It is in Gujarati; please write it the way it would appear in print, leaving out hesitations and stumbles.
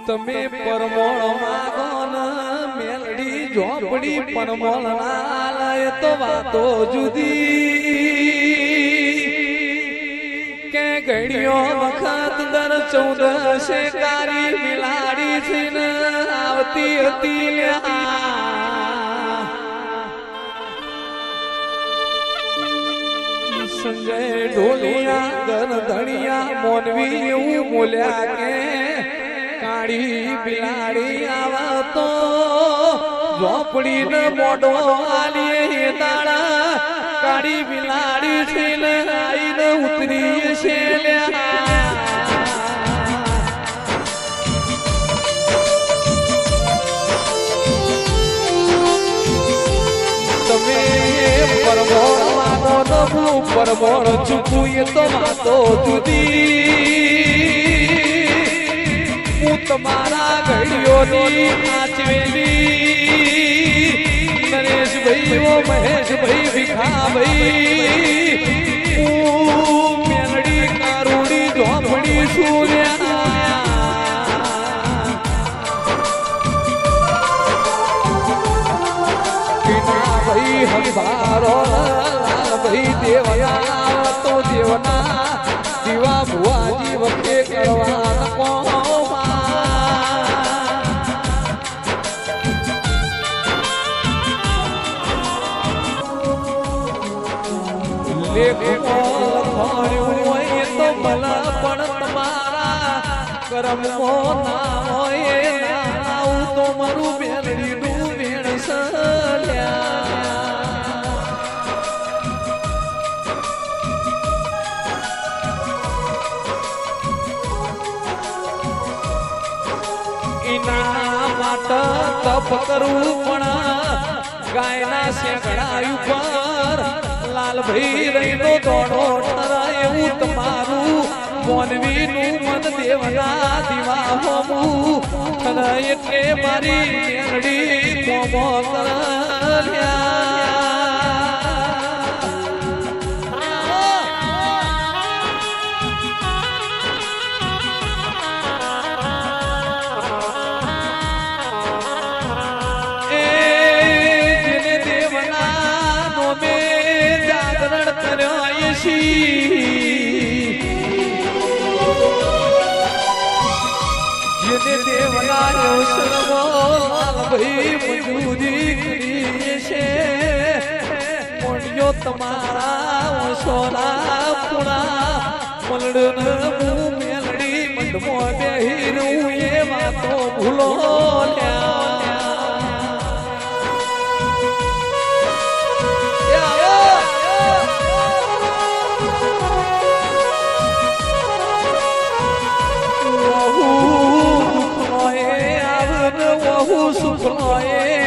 તમે પરમોળ માગો ને મેલડી ઝોપડી પરમોળ ના લાય તો વાતો જુદી કે ઘડીઓ વખત દર 14 કારી બિલાડી થઈને આવતી હતી સંજય ઢોલિયા ગરધણિયા મોનવી એવું બોલ્યા કે કાળી બિલાડી આવા તો ઝોપડી ને મોઢો આલીએ દાડા કાળી બિલાડી થઈને આઈને ઉતરી છે તમે પરમોળ માનો નવું પરમોળ ચૂકવું એ તો વાતો જુદી હું તમારા ઘડીઓની નાચવેલી નરેશભાઈ ઓ મહેશભાઈ ભીખાભાઈ હું મેલડી કારુડી ઝોપડી સુન્યા ભાઈ હંભારો ભાઈ દેવયા તો દેવના દીવા ભુવાજી વખતે કરવા લેખો લખાણ્યું હોય તો ભલા પણ તમારા કર્મો ના હોય ના તો મારું બેલડીનું વેણસલ્યા એના માટે તપ કરવું પણ ગાયના શેકડા ઉપર લાલભાઈ રહીનો દોડો ઠરાય એવું તમારું મોનવીનું મન દેવના દીવા હોમું ઠરાય એટલે મારી મેલડી કોમો કર્યા જેને દેવના સર્વો ભાઈ મજૂરી કરી છે મોડિયો તમારા સોના પુણા મલડન હું મેલડી મંડમો બેહીનું એ વાતો ભૂલો સુખનો એ